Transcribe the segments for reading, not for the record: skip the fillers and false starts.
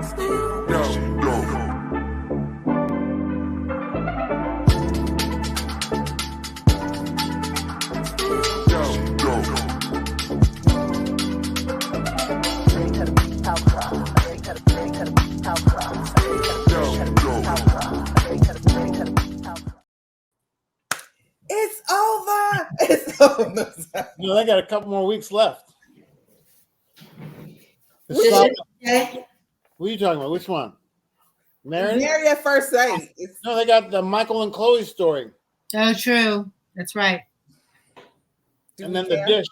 It's over. It's over. No, they got a couple more weeks left. What are you talking about? Which one? Married at First Sight. No, they got the Michael and Chloe story. Oh, true. That's right. And then the dish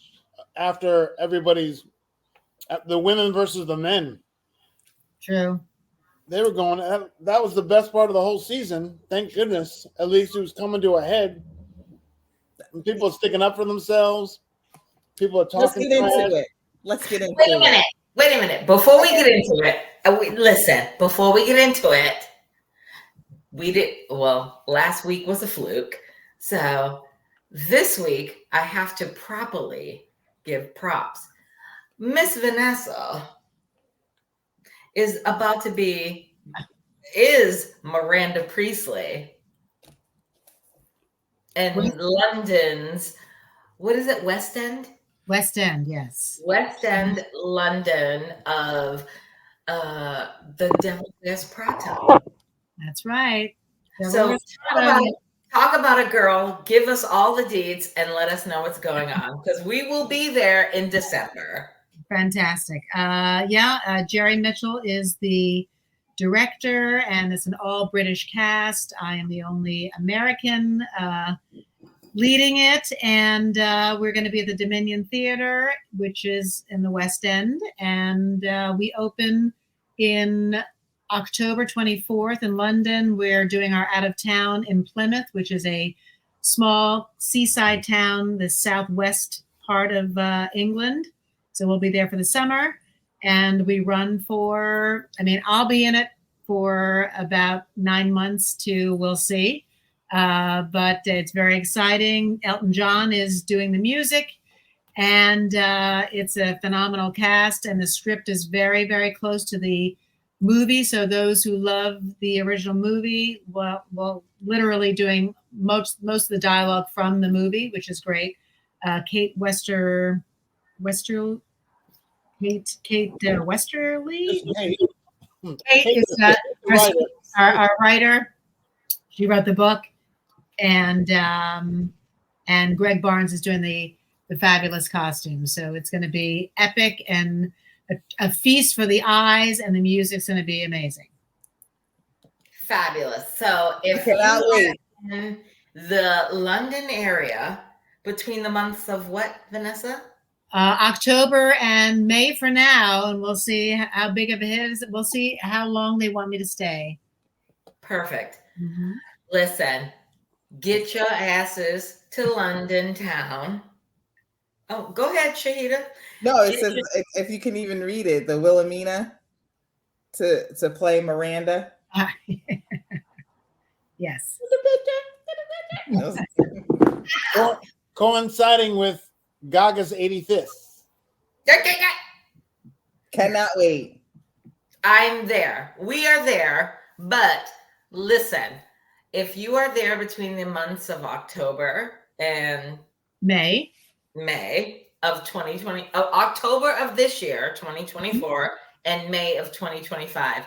after everybody's the women versus the men. True. They were going. That was the best part of the whole season. Thank goodness. At least it was coming to a head. And people are sticking up for themselves. People are talking. Let's get into it. Wait a minute. Before we get into it, before we get into it, last week was a fluke. So this week, I have to properly give props. Miss Vanessa is Miranda Priestley and London's, what is it, West End? West End, yes. West End, London of The Devil Wears Prada. That's right. So talk about a girl, give us all the deeds and let us know what's going on because we will be there in December. Fantastic. Jerry Mitchell is the director and it's an all British cast. I am the only American leading it, and we're going to be at the Dominion Theater, which is in the West End, and we open in October 24th in London. We're doing our out of town in Plymouth, which is a small seaside town, the southwest part of England. So we'll be there for the summer, and we run I'll be in it for about 9 months we'll see. But it's very exciting. Elton John is doing the music, and it's a phenomenal cast, and the script is very, very close to the movie. So those who love the original movie, well, literally doing most of the dialogue from the movie, which is great. Kate Westerly. Kate is our writer. She wrote the book, and Greg Barnes is doing the fabulous costumes. So it's going to be epic and a feast for the eyes, and the music's going to be amazing. Fabulous. So if you're in the London area between the months of what, Vanessa? October and May for now, and we'll see how big of a hit it is. We'll see how long they want me to stay. Perfect. Mm-hmm. Listen, get your asses to London town. Oh, go ahead, Shahida. No, it says if you can even read it, the Wilhelmina to play Miranda. Yes. Coinciding with Gaga's 85th. Cannot wait. I'm there. We are there. But listen, if you are there between the months of October and May of 2020, October of this year, 2024, and May of 2025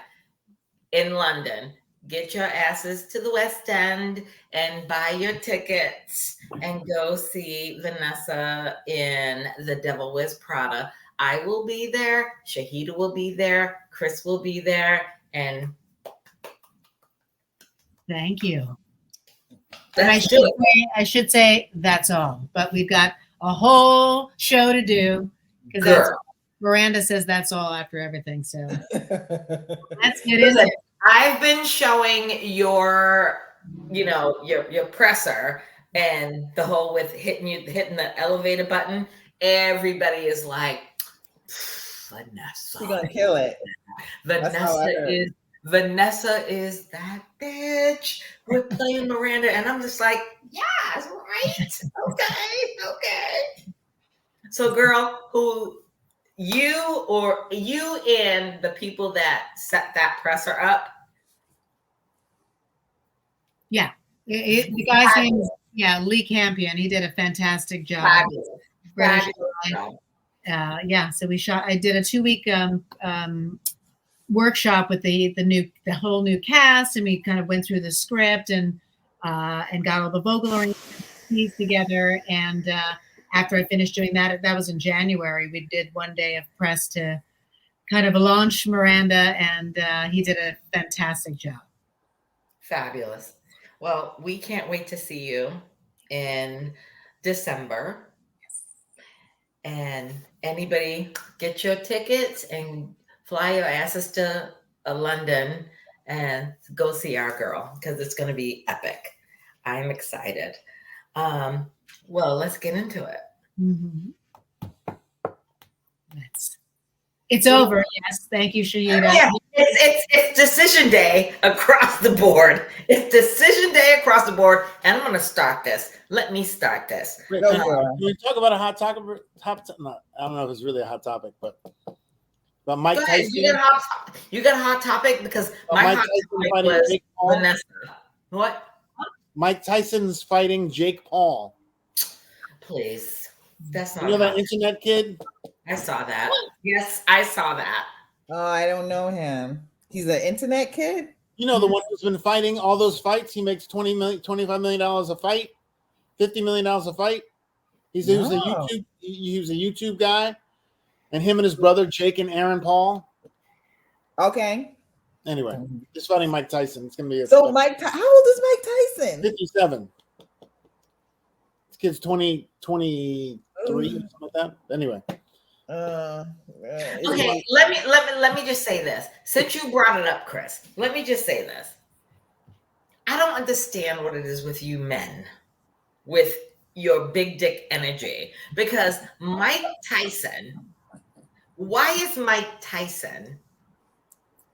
in London, get your asses to the West End and buy your tickets and go see Vanessa in The Devil Wears Prada. I will be there. Shahida will be there. Chris will be there. And thank you. And I should say that's all. But we've got a whole show to do because Miranda says that's all after everything. So let's get into it. I've been showing your presser and the whole with hitting the elevator button. Everybody is like, Vanessa. She's gonna kill it. Vanessa is that bitch. We're playing Miranda, and I'm just like, yes, right. Okay. So, girl, who you and the people that set that presser up. Yeah. The guy's name is Lee Campion. He did a fantastic job. Fabulous. Yeah. So I did a 2-week workshop with the whole new cast, and we kind of went through the script and got all the vocal orientations together. And after I finished doing that was in January. We did 1 day of press to kind of launch Miranda, and he did a fantastic job. Fabulous. Well, we can't wait to see you in December. And anybody get your tickets and fly your asses to London and go see our girl, because it's going to be epic. I'm excited. Well, let's get into it. Mm-hmm. It's over. Yes. Thank you, Shahida. Yeah, it's decision day across the board. It's decision day across the board. And I'm going to start this. Let me start this. Can we talk about a hot topic? I don't know if it's really a hot topic, but Mike Tyson. You got a hot topic, because my Mike hot Tyson topic was Vanessa. What? Mike Tyson's fighting Jake Paul. Please. That's not. You know that internet kid? I saw that. Yes, I saw that. Oh, I don't know him. He's an internet kid? You know, the one who's been fighting all those fights. He makes $20 million, $25 million a fight, $50 million a fight. He was a YouTube guy, and him and his brother Jake and Aaron Paul. Okay. Anyway, just fighting Mike Tyson. It's gonna be how old is Mike Tyson? 57. This kid's 23, something like that. Anyway. Okay, let me just say this. Since you brought it up, Chris, let me just say this. I don't understand what it is with you men, with your big dick energy, because Mike Tyson, why is Mike Tyson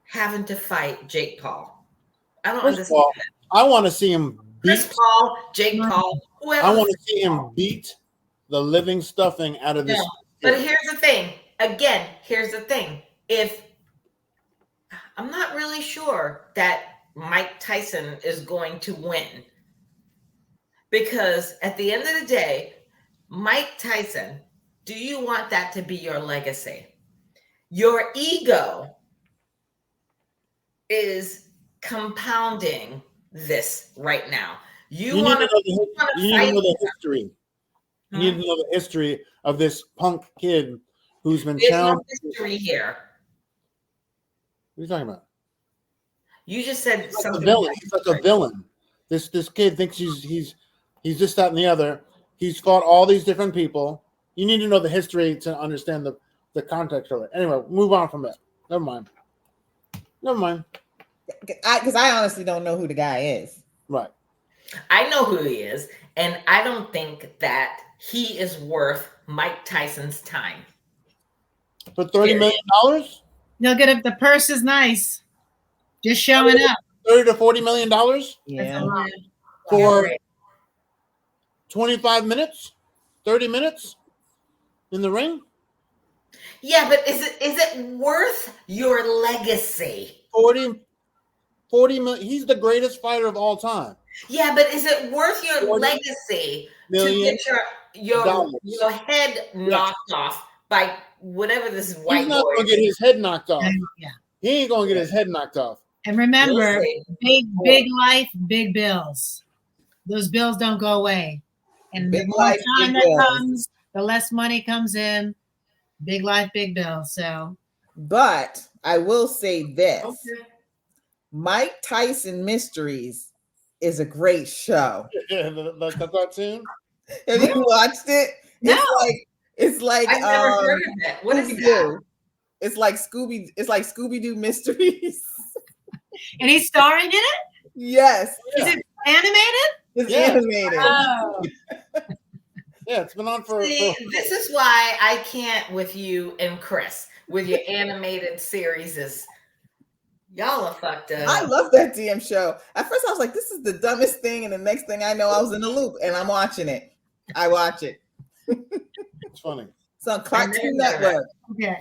having to fight Jake Paul? I don't understand. I want to see him beat Chris Paul, Jake Paul, whoever. I want to see him beat the living stuffing out of this. No, but here's the thing. Again, here's the thing. If I'm not really sure that Mike Tyson is going to win, because at the end of the day, Mike Tyson, do you want that to be your legacy? Your ego is compounding this right now. You need to know the history. You need to know the history of this punk kid who's been challenged. There's no history here. What are you talking about? You just said something. He's like a villain. This kid thinks he's this, that, and the other. He's fought all these different people. You need to know the history to understand the context of it. Anyway, move on from it. Never mind. Because I honestly don't know who the guy is. Right. I know who he is, and I don't think that he is worth Mike Tyson's time. For $30 million? You'll get it. The purse is nice. Just showing up. $30 to $40 million? Yeah. For 25 minutes? 30 minutes? In the ring? Yeah, but is it worth your legacy? 40 million. He's the greatest fighter of all time. Yeah, but is it worth your legacy to get your head knocked off by whatever this white boy? He's not going to get his head knocked off. Yeah. He ain't going to get his head knocked off. And remember, big life, big bills. Those bills don't go away. And the more time that comes, the less money comes in. Big life, big bills. So, but I will say this: Mike Tyson Mysteries is a great show. Yeah, the cartoon. Have you watched it? No. It's like I've never heard of it. What is that? It's like Scooby-Doo Mysteries. And he's starring in it? Yes. Is it animated? It's animated. Oh. Yeah, it's been on for. This is why I can't with you and Chris with your animated series. Y'all are fucked up. I love that damn show. At first, I was like, "This is the dumbest thing," and the next thing I know, I was in the loop, and I'm watching it. I watch it. It's funny. It's on Cartoon Network. Okay.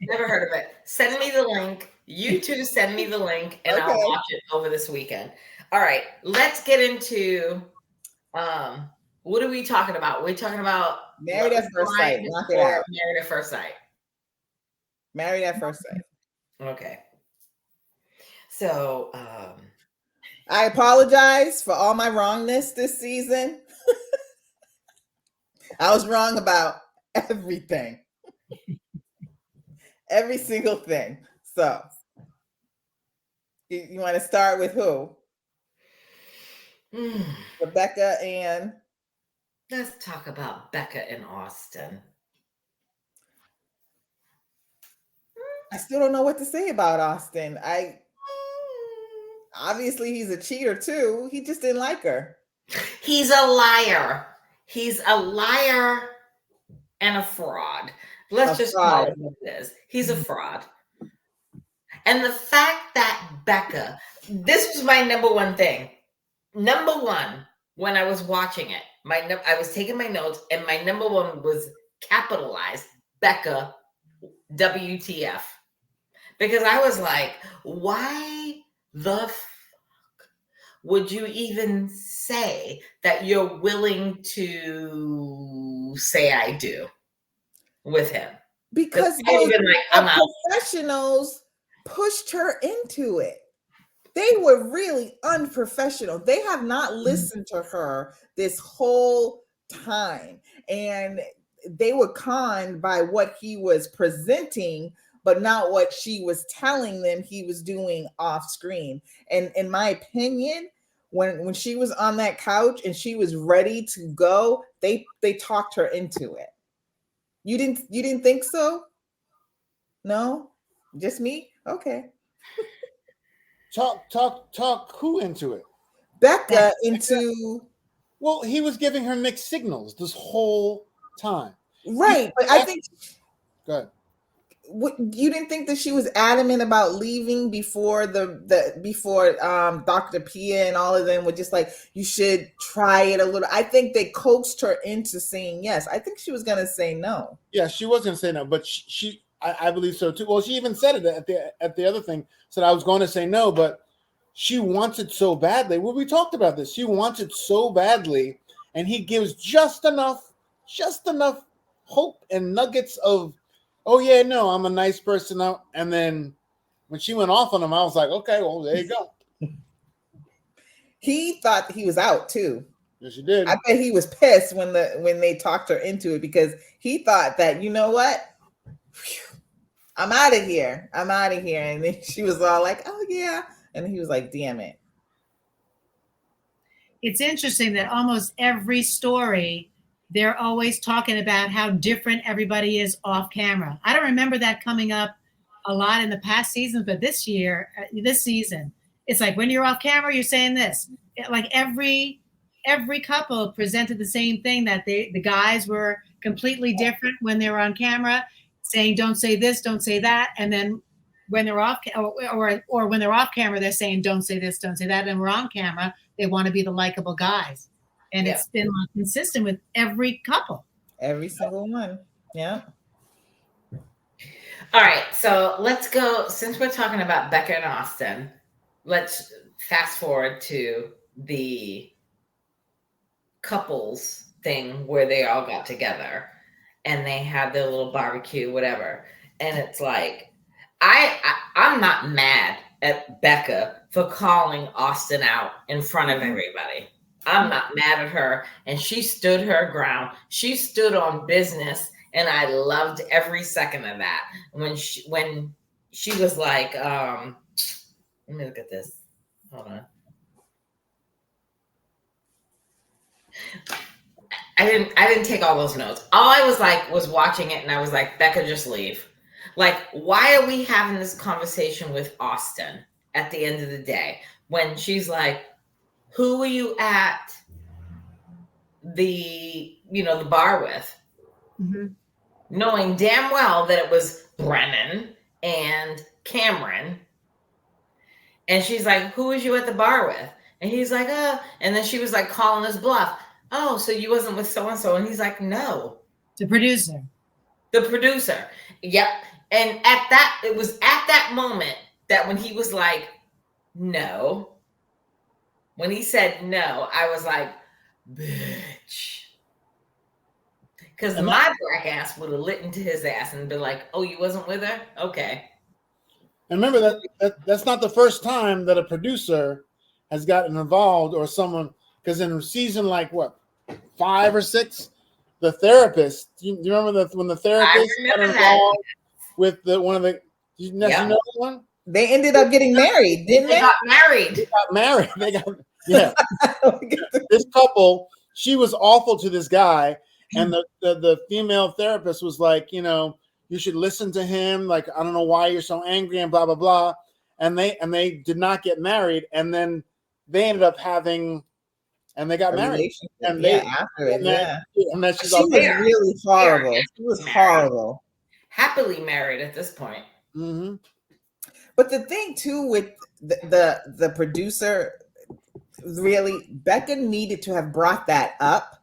Never heard of it. Send me the link. You two send me the link, and I'll watch it over this weekend. All right, let's get into what are we talking about? We're talking about Married at First Sight. Knock it out. Married at First Sight. Married at First Sight. Okay. So I apologize for all my wrongness this season. I was wrong about everything. Every single thing. So you want to start with who? Rebecca and let's talk about Becca and Austin. I still don't know what to say about Austin. Obviously he's a cheater too. He just didn't like her. He's a liar. He's a liar and a fraud. Let's just call it what it is. He's a fraud. And the fact that Becca, this was my number one thing. Number one, when I was watching it, I was taking my notes, and my number one was capitalized Becca WTF. Because I was like, why the fuck would you even say that you're willing to say I do with him? Because professionals pushed her into it. They were really unprofessional. They have not listened to her this whole time. And they were conned by what he was presenting, but not what she was telling them he was doing off screen. And in my opinion, when she was on that couch and she was ready to go, they talked her into it. You didn't think so? No? Just me? Okay. Talk who into it? Becca into. Well, he was giving her mixed signals this whole time. Right. But I think. Go ahead. You didn't think that she was adamant about leaving before before Dr. Pia and all of them were just like, you should try it a little. I think they coaxed her into saying yes. I think she was going to say no. Yeah, she was going to say no, but I believe so too. Well, she even said it at the other thing. Said I was going to say no, but she wanted so badly. Well, we talked about this. She wanted so badly, and he gives just enough hope and nuggets of, oh yeah, no, I'm a nice person now. And then when she went off on him, I was like, okay, well, there you go. He thought he was out too. Yes, he did. I bet he was pissed when they talked her into it, because he thought that, you know what? I'm out of here. And then she was all like, oh yeah. And he was like, damn it. It's interesting that almost every story, they're always talking about how different everybody is off camera. I don't remember that coming up a lot in the past seasons, but this season, it's like when you're off camera, you're saying this. Like every couple presented the same thing, that the guys were completely different when they were on camera, saying don't say this, don't say that, and then when they're off or when they're off camera, they're saying don't say this, don't say that, and we're on camera, they want to be the likable guys. And it's been consistent with every couple. Every single one. Yeah. All right. So let's go. Since we're talking about Becca and Austin, let's fast forward to the couples thing where they all got together and they had their little barbecue, whatever. And it's like, I'm not mad at Becca for calling Austin out in front of everybody. I'm not mad at her. And she stood her ground. She stood on business. And I loved every second of that. When she was like, let me look at this. Hold on. I didn't take all those notes. All I was watching it, and I was like, Becca, just leave. Like, why are we having this conversation with Austin at the end of the day when she's like, who were you at the bar with? Mm-hmm. Knowing damn well that it was Brennan and Cameron. And she's like, who was you at the bar with? And he's like, and then she was like calling his bluff. Oh, so you wasn't with so-and-so? And he's like, no. The producer. The producer. Yep. And it was at that moment that when he was like, no. When he said no, I was like, bitch. Because my black ass would have lit into his ass and been like, oh, you wasn't with her? Okay. And remember that's not the first time that a producer has gotten involved or someone, because in season like what, 5 or 6, the therapist. Do you remember when the therapist got involved with one of the? You know that one? They ended up getting married, didn't they? They got married. They got yeah. This couple, she was awful to this guy, and the female therapist was like, you know, you should listen to him. Like, I don't know why you're so angry and blah blah blah. And they did not get married, and then they ended up having. And they got married. And after it, And then she was really horrible. She was horrible. Happily married at this point. Mm-hmm. But the thing too with the producer, really, Becca needed to have brought that up.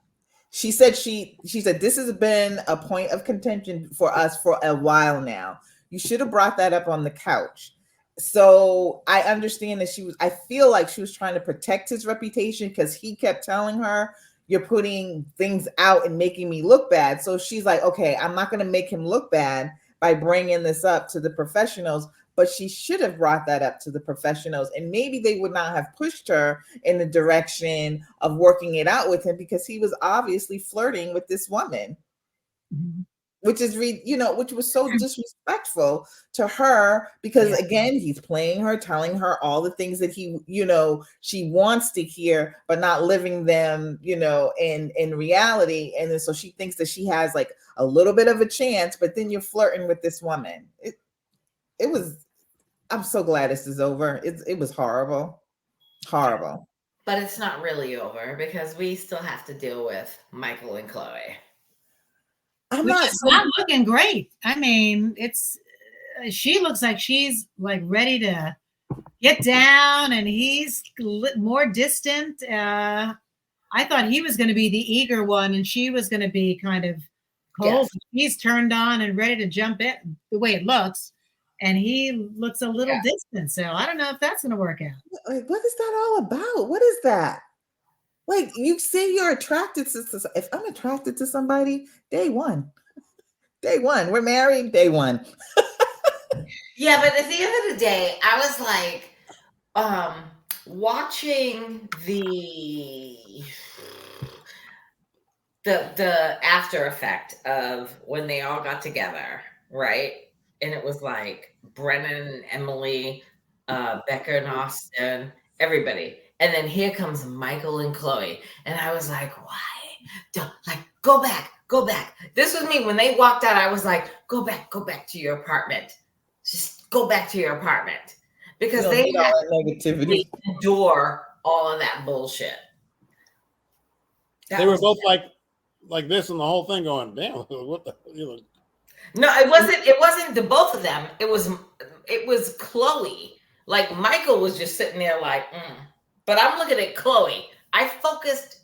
She said this has been a point of contention for us for a while now. You should have brought that up on the couch. So I understand that I feel like she was trying to protect his reputation because he kept telling her, you're putting things out and making me look bad. So she's like, okay, I'm not going to make him look bad by bringing this up to the professionals, but she should have brought that up to the professionals, and maybe they would not have pushed her in the direction of working it out with him because he was obviously flirting with this woman. Mm-hmm. Which was so disrespectful to her because again, he's playing her, telling her all the things that she wants to hear, but not living them, in reality. And then so she thinks that she has like a little bit of a chance, but then you're flirting with this woman. I'm so glad this is over. It was horrible. Horrible. But it's not really over because we still have to deal with Michael and Chloe. It's not looking great. I mean, she looks like she's like ready to get down, and he's more distant. I thought he was going to be the eager one, and she was going to be kind of cold. Yes. He's turned on and ready to jump in the way it looks, and he looks a little distant. So I don't know if that's going to work out. Like, what is that all about? What is that? Like, you say you're attracted to, if I'm attracted to somebody, day one, we're married, day one. Yeah, but at the end of the day, I was like, watching the after effect of when they all got together, right? And it was like Brennan, Emily, Becca and Austin, everybody. And then here comes Michael and Chloe. And I was like, why? Go back. This was me. When they walked out, I was like, go back to your apartment. Just go back to your apartment. Because they had to endure all of that bullshit. They were both like this and the whole thing going, damn, what the hell? No, it wasn't the both of them. It was Chloe. Like Michael was just sitting there like, But I'm looking at Chloe. I focused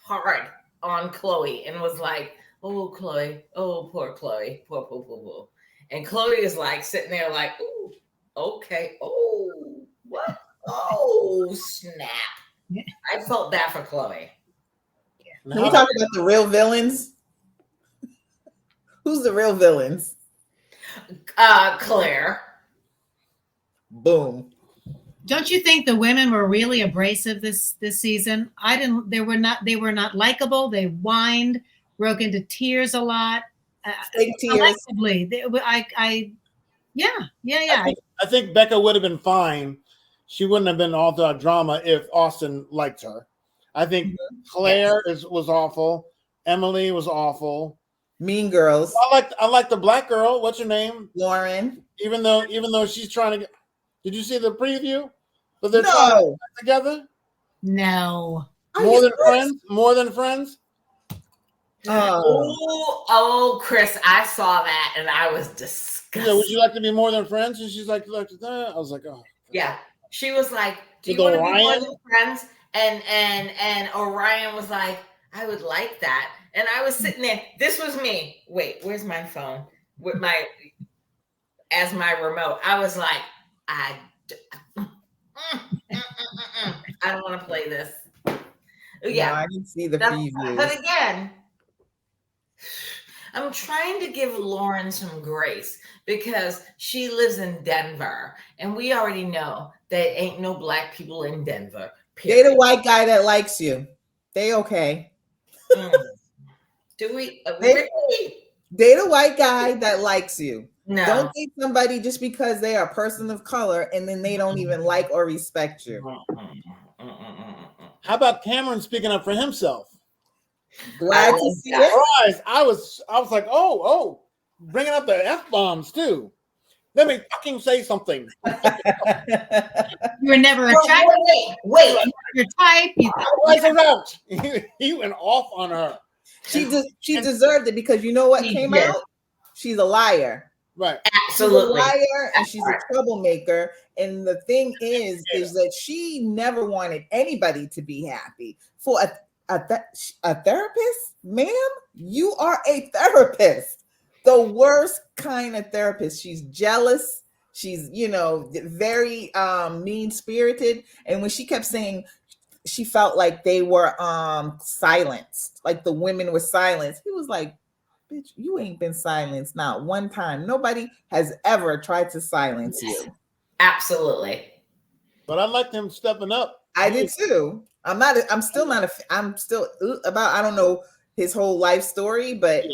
hard on Chloe and was like, oh, Chloe. Oh, poor Chloe. Poor. And Chloe is like sitting there like, ooh, okay. Oh, what? Oh, snap. I felt bad for Chloe. Can we talk about the real villains? Who's the real villains? Claire. Boom. Don't you think the women were really abrasive this season? They were not likable. They whined, broke into tears a lot. Tears. I think Becca would have been fine. She wouldn't have been all the drama if Austin liked her. I think Claire was awful. Emily was awful. Mean Girls. I like the black girl. What's her name? Lauren. Even though she's trying to get. Did you see the preview? But they're trying to get together. No. More than friends. Oh, Chris, I saw that and I was disgusted. Yeah, would you like to be more than friends? And she's like that. I was like, oh. Yeah, she was like, do you want to be more than friends? And Orion was like, I would like that. And I was sitting there. This was me. Wait, where's my phone? With my remote. I was like, I don't want to play this. Yeah, no, I didn't see the but preview. again, I'm trying to give Lauren some grace because she lives in Denver, and we already know that ain't no black people in Denver. They the white guy that likes you. They okay. Do we really? They the white guy that likes you. No. Don't date somebody just because they are a person of color and then they don't even like or respect you. How about Cameron speaking up for himself? Glad to see it. I was like, oh, bringing up the F-bombs too. Let me fucking say something. You were never a type. Wait. Your type. I wasn't out. He went off on her. She deserved it because you know what came out? She's a liar. Right. Absolutely. She's a liar and she's a troublemaker. And the thing is that she never wanted anybody to be happy. For a therapist, ma'am, you are a therapist. The worst kind of therapist. She's jealous. She's, very mean-spirited. And when she kept saying she felt like they were silenced, like the women were silenced, he was like, bitch, you ain't been silenced not one time. Nobody has ever tried to silence you. Absolutely. But I liked him stepping up. I did too. I'm still about, I don't know his whole life story, but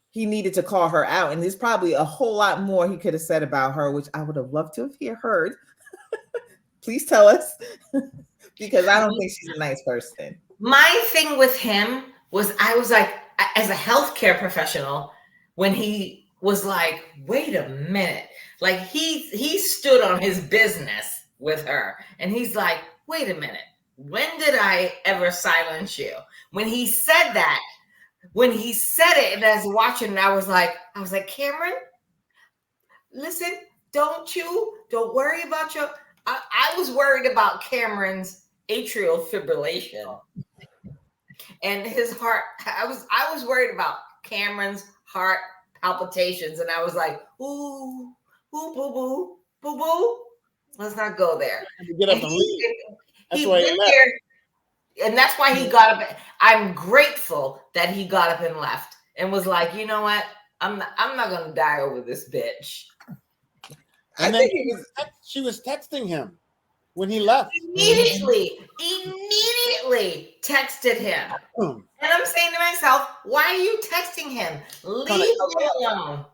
he needed to call her out. And there's probably a whole lot more he could have said about her, which I would have loved to have heard. Please tell us. Because I don't think she's a nice person. My thing with him was, I was like, as a healthcare professional, when he was like, wait a minute, like he stood on his business with her, and he's like, wait a minute, when did I ever silence you? When he said it, and I was watching, I was like, Cameron, listen, don't worry about your. I was worried about Cameron's atrial fibrillation and his heart. I was worried about Cameron's heart palpitations, and I was like, ooh, boo, boo, boo, boo, boo. Let's not go there. Get up and leave. That's why he left. And that's why he got up. I'm grateful that he got up and left and was like, you know what? I'm not gonna die over this bitch. And then she was texting him when he left. Immediately texted him. And I'm saying to myself, why are you texting him? Leave me alone.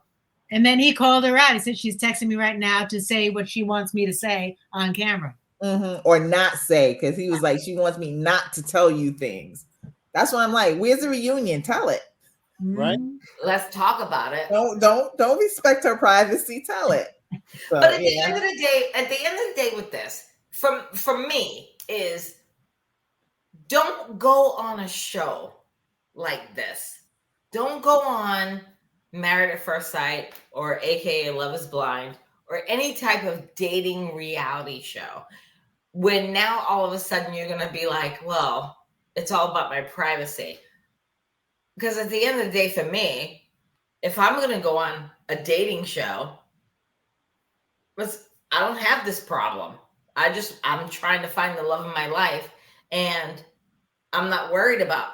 And then he called her out. He said, she's texting me right now to say what she wants me to say on camera. Mm-hmm. Or not say, because he was like, she wants me not to tell you things. That's why I'm like, where's the reunion? Tell it. Right. Let's talk about it. Don't respect her privacy. Tell it. So, but at the end of the day with this, from me, is don't go on a show like this. Don't go on Married at First Sight or AKA Love is Blind or any type of dating reality show when now all of a sudden you're going to be like, well, it's all about my privacy. Because at the end of the day, for me, if I'm going to go on a dating show, I don't have this problem. I'm trying to find the love of my life, and I'm not worried about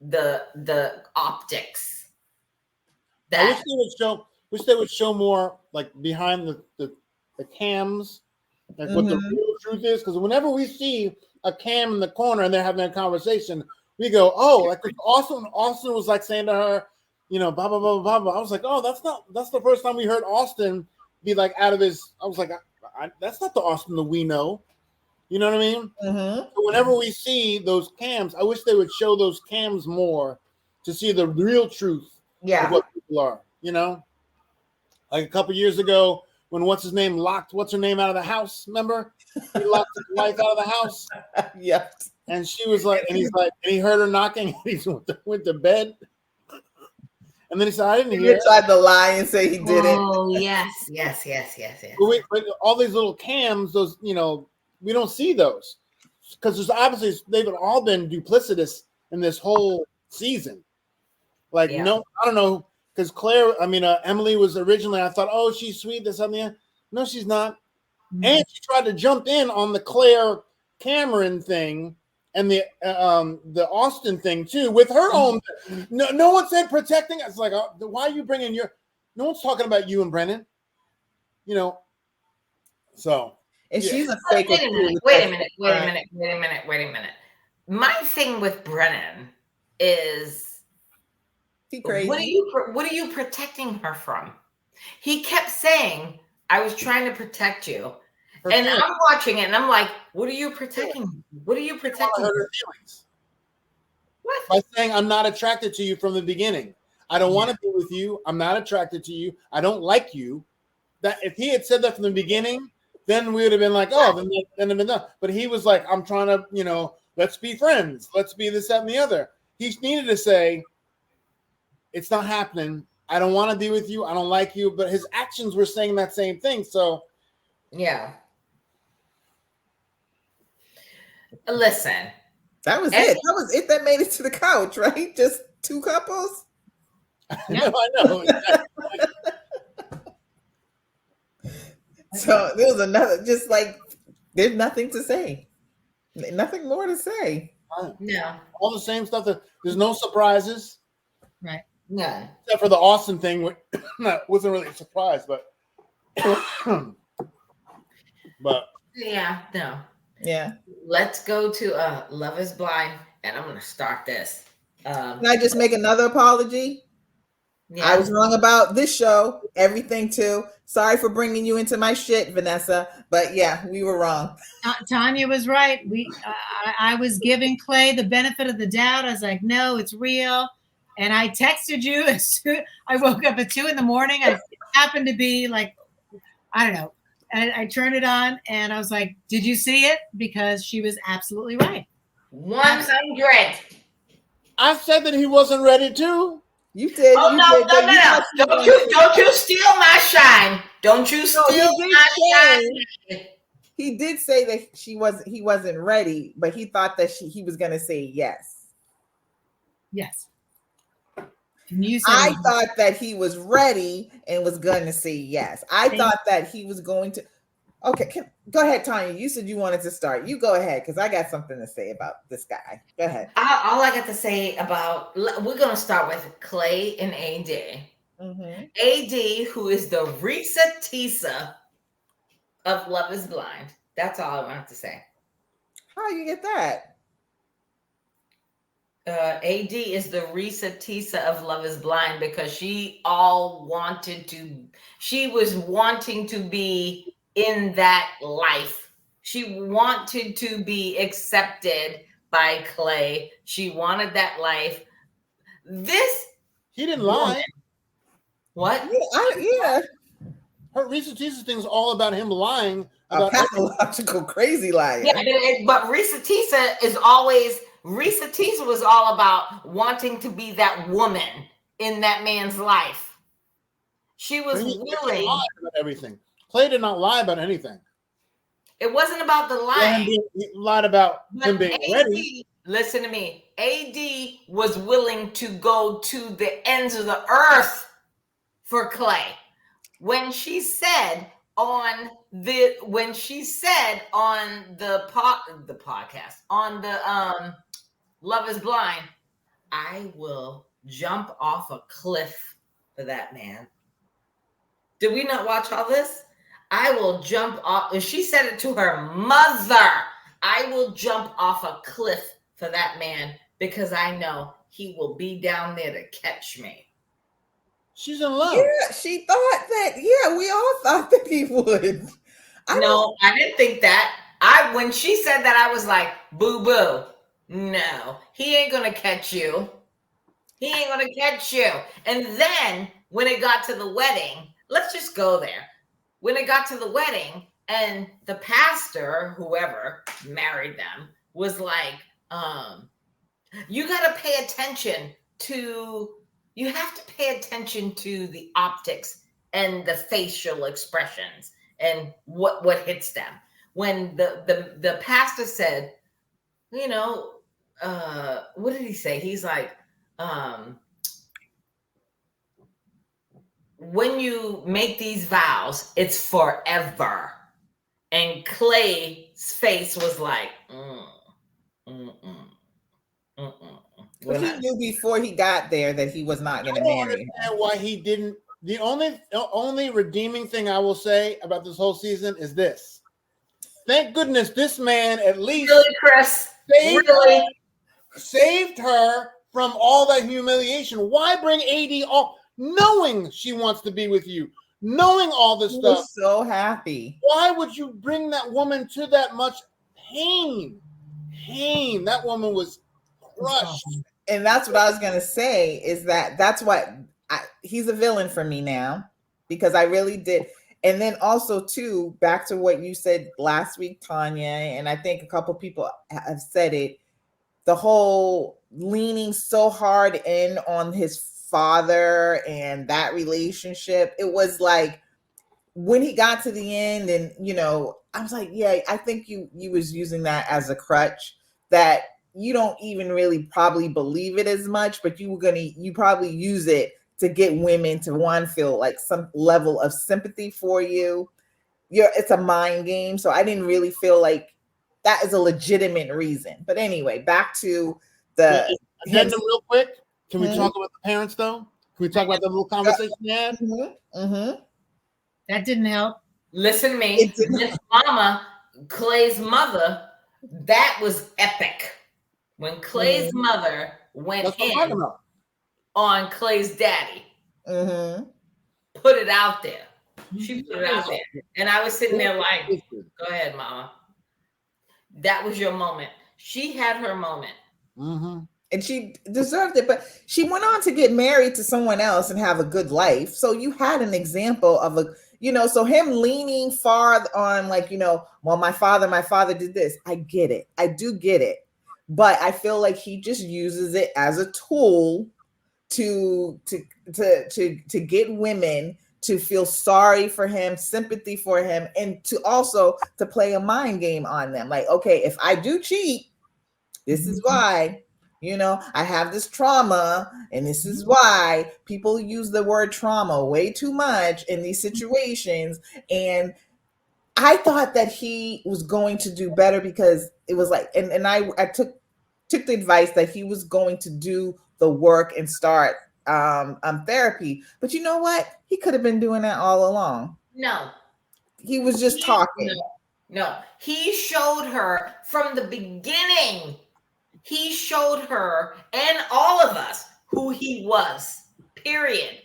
the optics. I wish they would show more like behind the cams, like what the real truth is. Because whenever we see a cam in the corner and they're having a conversation, we go, oh, like Austin was like saying to her, blah blah blah blah blah. I was like, oh, that's the first time we heard Austin be like out of his. I was like, that's not the Austin that we know. You know what I mean? Mm-hmm. So whenever we see those cams, I wish they would show those cams more to see the real truth of what people are. Like a couple years ago when what's her name out of the house. Remember? He locked his wife out of the house. Yep. And she was like, and he's like, and he heard her knocking. And he went to bed. And then he said, I didn't hear. He tried to lie and say he did it. Oh, yes. But all these little cams, those, we don't see those. Because there's obviously, they've all been duplicitous in this whole season. Like, Yeah. no, I don't know. Because Emily was originally, I thought, oh, she's sweet, this, something. No, she's not. Mhm. And she tried to jump in on the Claire Cameron thing and the Austin thing too with her own. No one said protecting. It's like, why are you bringing your? No one's talking about you and Brennan. You know. So. And yeah. she's a fake. Wait a minute. My thing with Brennan is, He crazy. what are you protecting her from? He kept saying, I was trying to protect you. And I'm watching it and I'm like, what are you protecting? What are you protecting? Her feelings. What? By saying I'm not attracted to you from the beginning. I don't want to be with you. I'm not attracted to you. I don't like you. That if he had said that from the beginning, then we would have been like, oh, then it'd been done. But he was like, I'm trying to, let's be friends. Let's be this, that, and the other. He needed to say, it's not happening. I don't want to be with you. I don't like you. But his actions were saying that same thing. So, yeah. Listen. That was it. That was it that made it to the couch, right? Just two couples? Yeah. I know. So there was another, just like, there's nothing to say. Nothing more to say. No. All the same stuff. There's no surprises. Right. No. Except for the Austin thing, which wasn't really a surprise, but yeah, no. Yeah. Let's go to Love is Blind, and I'm gonna start this. Can I just make another apology? Yeah. I was wrong about this show, everything too. Sorry for bringing you into my shit, Vanessa. But yeah, we were wrong. Tanya was right. I was giving Clay the benefit of the doubt. I was like, no, it's real. And I texted you as soon I woke up at 2 a.m. I happened to be like, I don't know. I turned it on and I was like, did you see it? Because she was absolutely right. 100. I said that he wasn't ready to. You did. Oh, you no. did, Don't you steal my shine. Don't you steal my shine. He did say that he wasn't ready, but he thought that he was going to say yes. Yes. And you said I thought that he was ready and was going to say yes. I thought that he was going to. Okay, go ahead, Tanya. You said you wanted to start. You go ahead, because I got something to say about this guy. Go ahead. All I got to say about, we're going to start with Clay and AD. Mm-hmm. AD, who is the Risa Tisa of Love is Blind. That's all I wanted to say. How you get that? AD is the Risa Tisa of Love is Blind because she was wanting to be in that life. She wanted to be accepted by Clay. She wanted that life. He didn't lie. What? Yeah. Her Risa Tisa thing is all about him lying. A pathological crazy liar. Yeah, but Risa Tisa was all about wanting to be that woman in that man's life. She was willing. Lie about everything. Clay did not lie about anything. It wasn't about the lying. He lied about him being ready. Listen to me. AD was willing to go to the ends of the earth for Clay. When she said on the podcast, on the Love is Blind, I will jump off a cliff for that man. Did we not watch all this? I will jump off. And she said it to her mother. I will jump off a cliff for that man because I know he will be down there to catch me. She's in love. Yeah, she thought that. Yeah, we all thought that he would. I didn't think that. When she said that, I was like, boo boo. No, he ain't gonna catch you. He ain't gonna catch you. And then when it got to the wedding, let's just go there. When it got to the wedding and the pastor, whoever married them, was like, you have to pay attention to the optics and the facial expressions and what hits them. When the pastor said, what did he say? He's like, when you make these vows, it's forever. And Clay's face was like, But he knew before he got there that he was not going to marry her. Why he didn't? The only redeeming thing I will say about this whole season is this: thank goodness this man at least really, Chris, saved her from all that humiliation. Why bring AD off, knowing she wants to be with you, knowing all this stuff? Was so happy. Why would you bring that woman to that much pain? That woman was crushed. And that's what I was going to say, is that's what he's a villain for me now, because I really did. And then also too, back to what you said last week, Tanya, and I think a couple people have said it, the whole leaning so hard in on his father and that relationship. It was like, when he got to the end, and I was like, yeah, I think you was using that as a crutch, that you don't even really probably believe it as much, but you probably use it to get women to feel like some level of sympathy for you. It's a mind game. So I didn't really feel like that is a legitimate reason. But anyway, back to the addendum real quick. Can we talk about the parents though? Can we talk about the little conversation they had? That didn't help. Listen to me. Miss Mama, Clay's mother, that was epic. When Clay's mother went in on Clay's daddy, put it out there. She put it out there. And I was sitting there like, go ahead, Mama. That was your moment. She had her moment. And she deserved it. But she went on to get married to someone else and have a good life. So you had an example of so him leaning far on well, my father did this. I get it. I do get it. But I feel like he just uses it as a tool to get women to feel sorry for him, sympathy for him, and to also to play a mind game on them. Like, okay, if I do cheat, this is why. I have this trauma, and this is why. People use the word trauma way too much in these situations. And I thought that he was going to do better, because it was like, and I took the advice that he was going to do the work and start therapy. But you know what? He could have been doing that all along. No. He was just talking. No. He showed her from the beginning. He showed her and all of us who he was, period.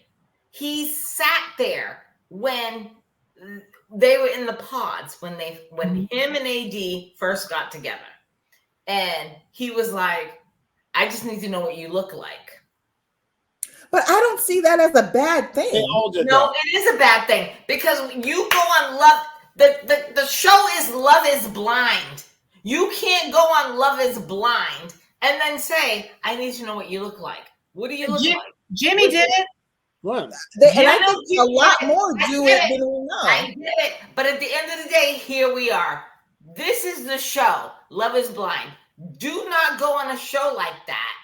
He sat there when they were in the pods, when him and AD first got together. And he was like, I just need to know what you look like. But I don't see that as a bad thing. No, it is a bad thing, because you go on Love. The show is Love is Blind. You can't go on Love is Blind and then say, I need to know what you look like. What do you look like? Jimmy did it. What? And I think a lot more do it than we know. I did it. But at the end of the day, here we are. This is the show, Love is Blind. Do not go on a show like that.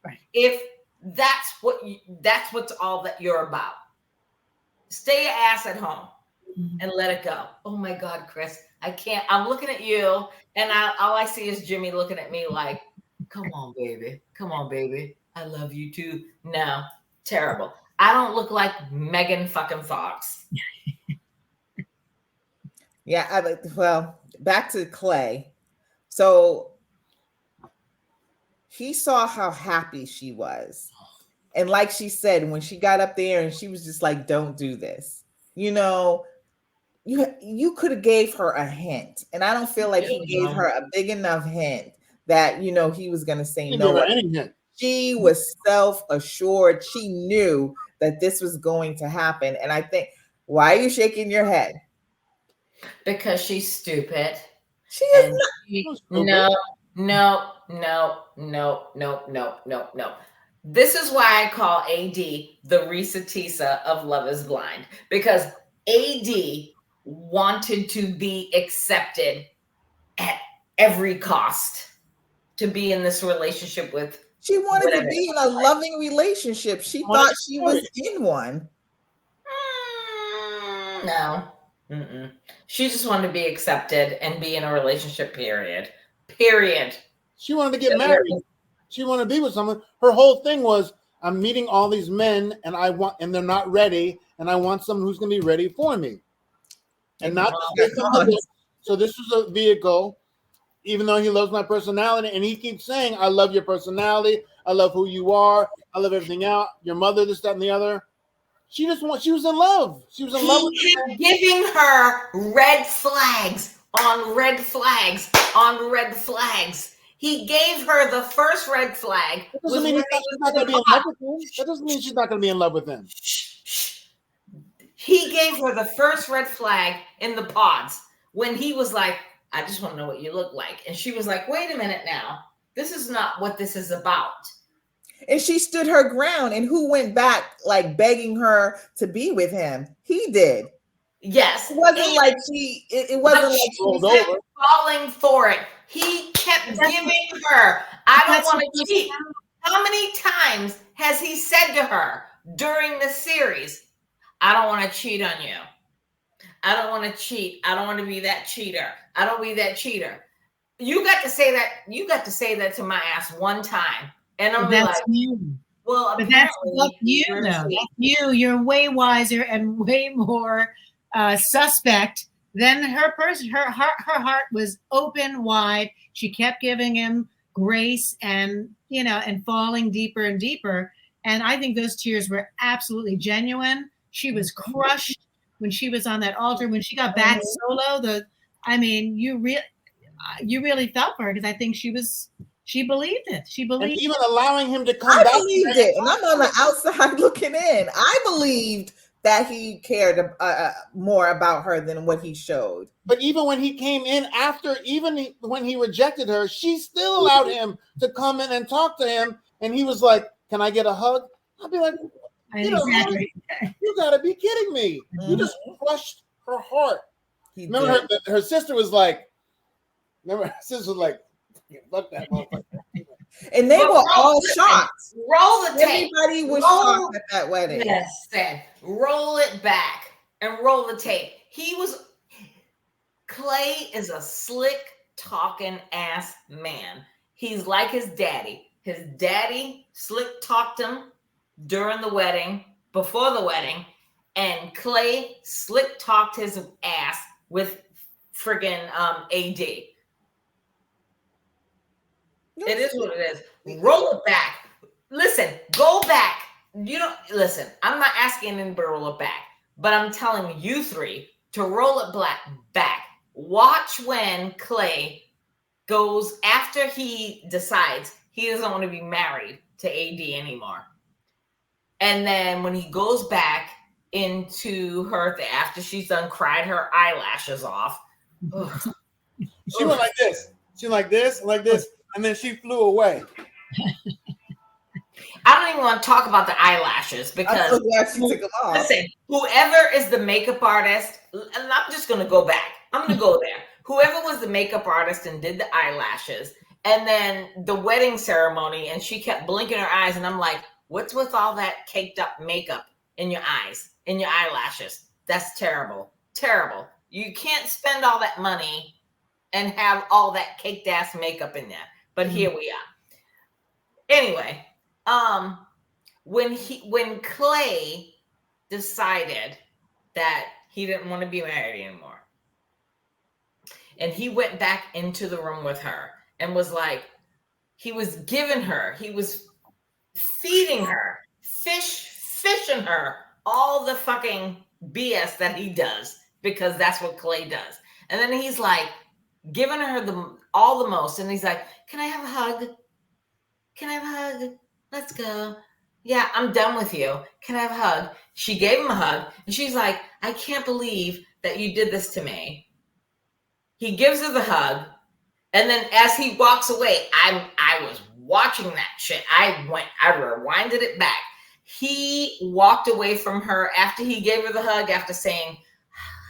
Right. If that's what's all that you're about. Stay your ass at home and let it go. Oh my God, Chris, I can't. I'm looking at you, and all I see is Jimmy looking at me like, come on, baby. Come on, baby. I love you too. No, terrible. I don't look like Megan fucking Fox. Yeah, well, back to Clay. So he saw how happy she was. And like she said, when she got up there and she was just like, don't do this. You could have gave her a hint. And I don't feel like he gave her a big enough hint that, he was going to say no. She was self-assured. She knew that this was going to happen. And I think, why are you shaking your head? Because she's stupid. She is not. No. This is why I call AD the Risa Tisa of Love is Blind, because AD wanted to be accepted at every cost, to be in this relationship with. She wanted to be in a loving relationship. She thought she was in one. No. Mm-mm. She just wanted to be accepted and be in a relationship, period. She wanted to get married. She wanted to be with someone. Her whole thing was, I'm meeting all these men and they're not ready, and I want someone who's going to be ready for me. And not so this was a vehicle, even though he loves my personality, and he keeps saying, I love your personality, I love who you are, I love everything out, your mother, this, that, and the other. She was in love. She was in love with kept giving her red flags on red flags on red flags. He gave her the first red flag. That doesn't mean she's not going to be in love with him. That doesn't mean she's not going to be in love with him. He gave her the first red flag in the pods when he was like, I just want to know what you look like. And she was like, wait a minute now. This is not what this is about. And she stood her ground. And who went back like begging her to be with him? He did. Yes. It wasn't like it wasn't like she was over. Falling for it. He kept giving her, I don't want to cheat. How many times has he said to her during the series, I don't want to cheat on you. I don't want to cheat. I don't want to be that cheater. I don't be that cheater. You got to say that. You got to say that to my ass one time. And I'm like, you. Well, but that's you though. That's you. You're way wiser and way more suspect than her person. Her heart was open wide. She kept giving him grace and, and falling deeper and deeper. And I think those tears were absolutely genuine. She was crushed when she was on that altar. When she got back solo, you really felt for her, because I think she believed it. She believed and even allowing him to come back. I believed it. And I'm on the outside looking in. I believed that he cared more about her than what he showed. But even when he came in after, even when he rejected her, she still allowed him to come in and talk to him. And he was like, can I get a hug? I'd be like, you gotta be kidding me. Mm-hmm. You just crushed her heart. Remember her sister was like, fuck that motherfucker. And they were all shocked. Roll the tape. Everybody was shocked at that wedding. Yes, said, roll it back and roll the tape. Clay is a slick talking ass man. He's like his daddy. His daddy slick talked him during the wedding, before the wedding, and Clay slick talked his ass with friggin' AD. It is what it is. Roll it back. Listen, go back. Listen, I'm not asking anybody to roll it back, but I'm telling you three to roll it back. Watch when Clay goes, after he decides he doesn't want to be married to AD anymore. And then when he goes back into her, after she's done cried her eyelashes off. She went like this. She went like this. And then she flew away. I don't even want to talk about the eyelashes, because listen, whoever is the makeup artist, and I'm just going to go back. I'm going to go there. Whoever was the makeup artist and did the eyelashes, and then the wedding ceremony, and she kept blinking her eyes, and I'm like, what's with all that caked up makeup in your eyes, in your eyelashes? That's terrible. Terrible. You can't spend all that money and have all that caked ass makeup in there. But here we are. Anyway, when Clay decided that he didn't want to be married anymore, and he went back into the room with her and was like, he was giving her, he was feeding her, fishing her all the fucking BS that he does, because that's what Clay does. And then he's like giving her all the most, and he's like, can I have a hug? Can I have a hug? Let's go. Yeah, I'm done with you. Can I have a hug? She gave him a hug, and she's like, I can't believe that you did this to me. He gives her the hug, and then as he walks away, I was watching that shit. I rewinded it back. He walked away from her after he gave her the hug, after saying,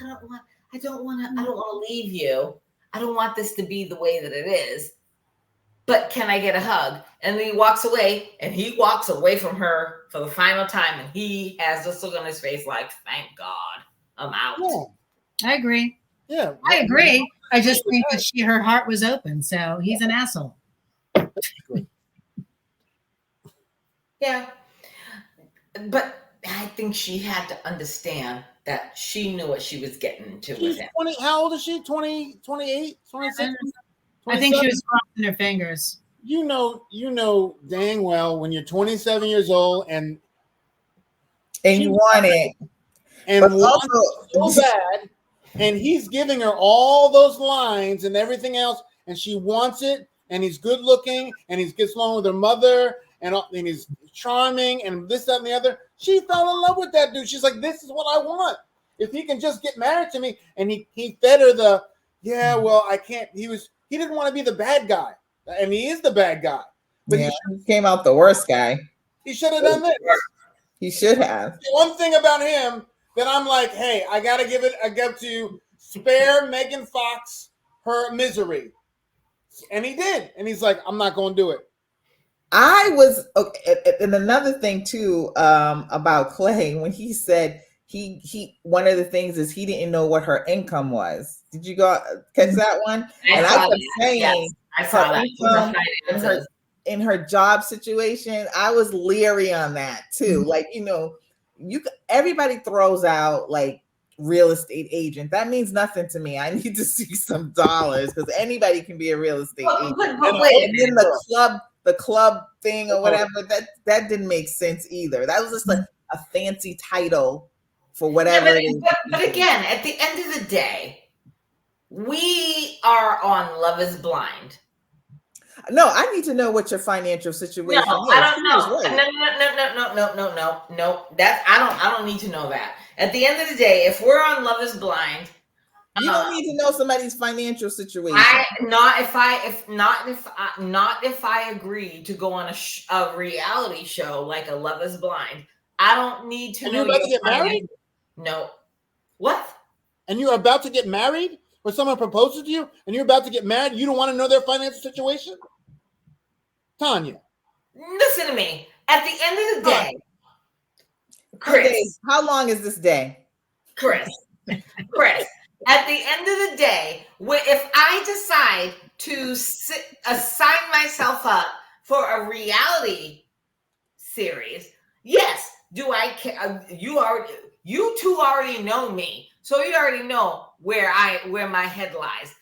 I don't want to leave you. I don't want this to be the way that it is, but can I get a hug? And then he walks away, and he walks away from her for the final time, and he has this look on his face like, thank God. I'm out. Yeah. I agree. Yeah. I agree. I just think that her heart was open. So he's an asshole. Yeah. But I think she had to understand that she knew what she was getting into with him. 20, how old is she? 20, 28, 26? I think she was crossing her fingers. You know dang well when you're 27 years old and you want it. And want it so bad, and he's giving her all those lines and everything else, and she wants it, and he's good looking, and he gets along with her mother, and he's charming, and this, that, and the other. She fell in love with that dude. She's like, this is what I want. If he can just get married to me. And he fed her I can't. He didn't want to be the bad guy. And he is the bad guy. But he came out the worst guy. He should have done this. He should have. The one thing about him that I'm like, hey, I got to spare Megan Fox her misery. And he did. And he's like, I'm not going to do it. And another thing too, about Clay, when he said he one of the things is he didn't know what her income was. Did you catch that one? I kept saying, yes, I saw that. In her job situation, I was leery on that too. Mm-hmm. Like, everybody throws out like real estate agent. That means nothing to me. I need to see some dollars because anybody can be a real estate agent. But wait, and the club thing or whatever, that didn't make sense either. That was just like a fancy title for whatever it is. But again, at the end of the day, we are on Love is Blind. No, I need to know what your financial situation is. I don't know. No. I don't need to know that. At the end of the day, if we're on Love is Blind, you don't need to know somebody's financial situation. Not if I agree to go on a reality show like a Love is Blind. I don't need to know. You're about to get married? No. What? And you're about to get married? Or someone proposes to you and you're about to get married? You don't want to know their financial situation? Tanya. Listen to me. At the end of the day, Chris. How long is this day? Chris. At the end of the day, if I decide to sign myself up for a reality series, yes. Do I care? You two already know me, so you already know where my head lies.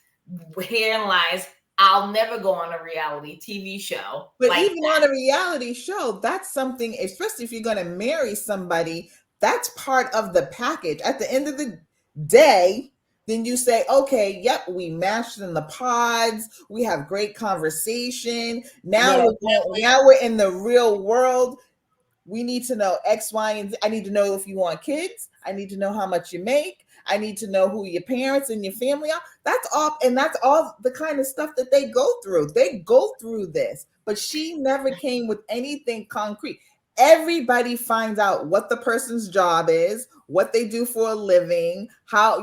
Herein lies. I'll never go on a reality TV show. But like even on a reality show, that's something, especially if you're going to marry somebody, that's part of the package. At the end of the day, then you say, okay, yep, we mashed in the pods. We have great conversation. Now we're in the real world. We need to know X, Y, and Z. I need to know if you want kids. I need to know how much you make. I need to know who your parents and your family are. That's all. And that's all the kind of stuff that they go through. They go through this, but she never came with anything concrete. Everybody finds out what the person's job is, what they do for a living, how,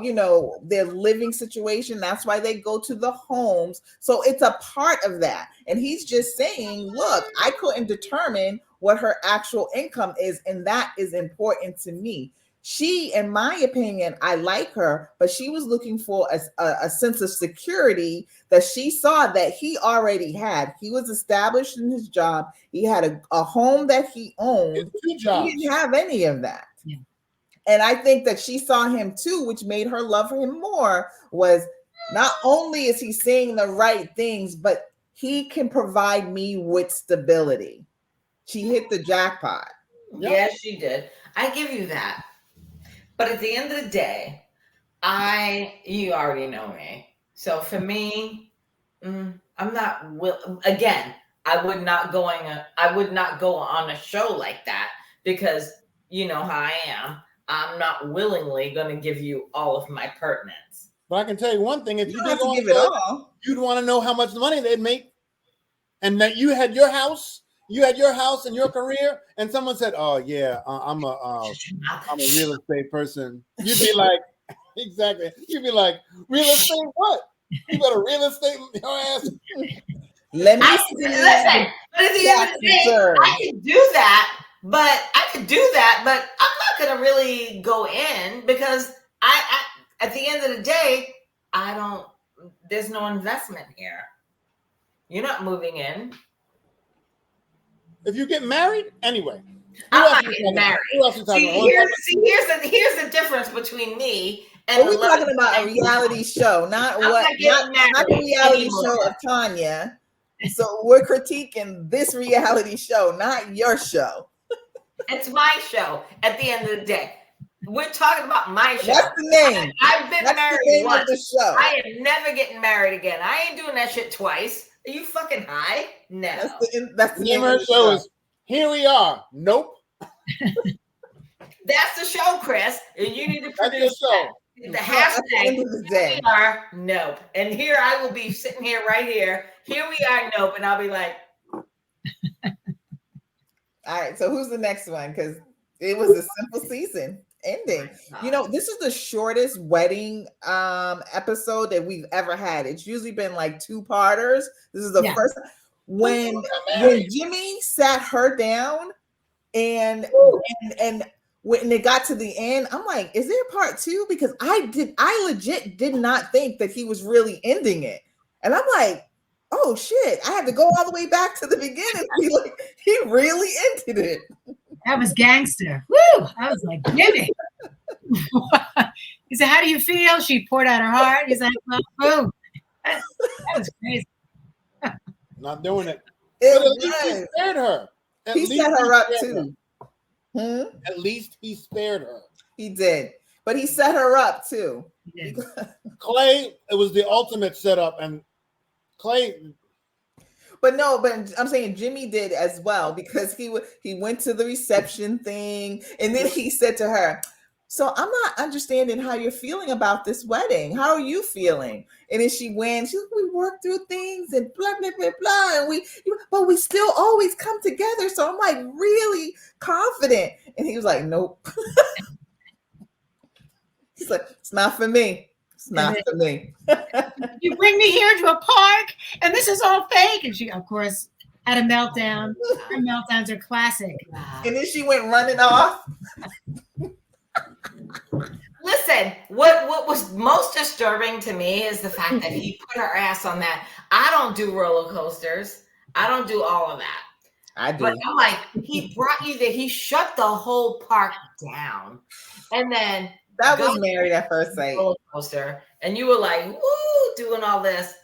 their living situation. That's why they go to the homes. So it's a part of that. And he's just saying, look, I couldn't determine what her actual income is. And that is important to me. She, in my opinion, I like her, but she was looking for a sense of security that she saw that he already had. He was established in his job. He had a home that he owned. He didn't have any of that. Yeah. And I think that she saw him too, which made her love him more, was not only is he saying the right things, but he can provide me with stability. She hit the jackpot. Yes, she did. I give you that. But at the end of the day, you already know me. So for me, I'm not again, I would not go on a show like that because you know how I am. I'm not willingly going to give you all of my pertinence. But I can tell you one thing: if you did give it all, you'd want to know how much money they'd make, and that you had your house and your career, and someone said, "Oh yeah, I'm a real estate person." You'd be like, exactly. You'd be like, "Real estate? What? You got a real estate in your ass?" Let me see. Listen, but at the end of the day, I could do that, but I'm not going to really go in because I at the end of the day, there's no investment here. You're not moving in. If you get married, anyway. I'm not getting married. Here's the difference between me and. We're talking about a reality show, not the reality show of Tanya. So we're critiquing this reality show, not your show. It's my show. At the end of the day, we're talking about my show. That's the name. I've been married the name once. Of the show. I am never getting married again. I ain't doing that shit twice. Are you fucking high? No. That's the name of the show. Is Here We Are. Nope. That's the show, Chris. And you need to produce the hashtag. At the end of the day. Here we are. Nope. And here I will be sitting here right here. Here we are. Nope. And I'll be like. All right. So who's the next one? Because it was a simple season ending. You know, this is the shortest wedding episode that we've ever had. It's usually been like 2-parters. This is the first when Jimmy sat her down and when it got to the end, I'm like, is there part 2? Because I legit did not think that he was really ending it. And I'm like, oh shit, I had to go all the way back to the beginning and be like, he really ended it. That was gangster. Woo! I was like, Jimmy. He said, how do you feel? She poured out her heart. He's like, well, boom. That was crazy. Not doing it. At least he spared her. He set her up too. At least he spared her. He did. But he set her up too. Clay, it was the ultimate setup. And Clay... But I'm saying Jimmy did as well, because he went to the reception thing and then he said to her, so I'm not understanding how you're feeling about this wedding. How are you feeling? And then she went, we worked through things and blah, blah, blah, blah. And but we still always come together. So I'm like really confident. And he was like, nope. He's like, it's not for me. It's not for me. You bring me here to a park and this is all fake. And she, of course, had a meltdown. Her meltdowns are classic. And then she went running off. Listen, what was most disturbing to me is the fact that he put her ass on that. I don't do roller coasters. I don't do all of that. I do. But I'm like, he brought you there. He shut the whole park down. And then that was Married at First Sight. Roller coaster, and you were like, woo, doing all this.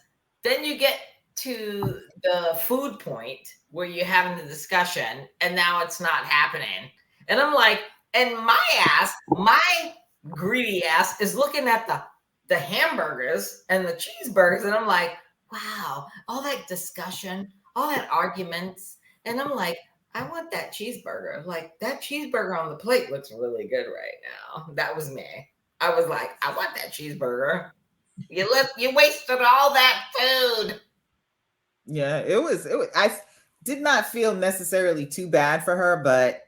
Then you get to the food point where you're having the discussion, and now it's not happening. And I'm like, and my greedy ass is looking at the hamburgers and the cheeseburgers, and I'm like, wow, all that discussion, all that arguments, and I'm like, I want that cheeseburger. Like, that cheeseburger on the plate looks really good right now. That was me. I was like, I want that cheeseburger. You wasted all that food. Yeah, it was. I did not feel necessarily too bad for her, but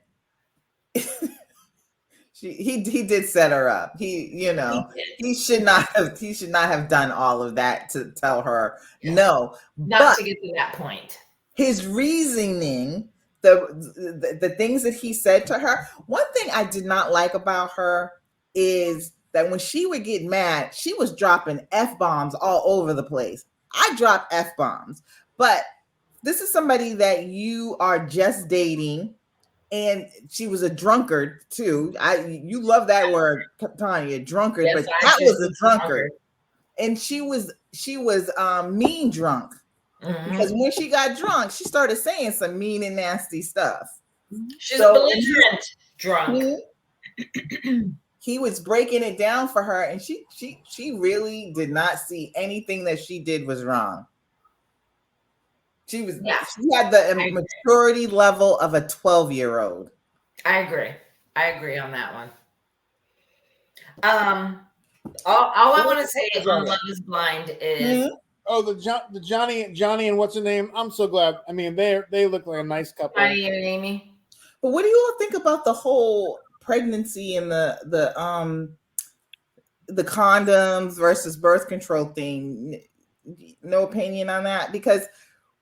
he did set her up. He should not have done all of that to tell her no. Not to get to that point. His reasoning. The things that he said to her. One thing I did not like about her is that when she would get mad, she was dropping F-bombs all over the place. I drop F-bombs, but this is somebody that you are just dating, and she was a drunkard too. You love that word, Tanya, drunkard, yes, but that was a drunkard. And she was mean drunk. Mm-hmm. Because when she got drunk, she started saying some mean and nasty stuff. She's a belligerent drunk. He was breaking it down for her, and she really did not see anything that she did was wrong. She had the maturity level of a 12-year-old. I agree on that one. All I want to say on Love Is Blind is. Mm-hmm. Oh, the Johnny and what's her name? I'm so glad. I mean, they look like a nice couple. Johnny and Amy. But what do you all think about the whole pregnancy and the condoms versus birth control thing? No opinion on that? Because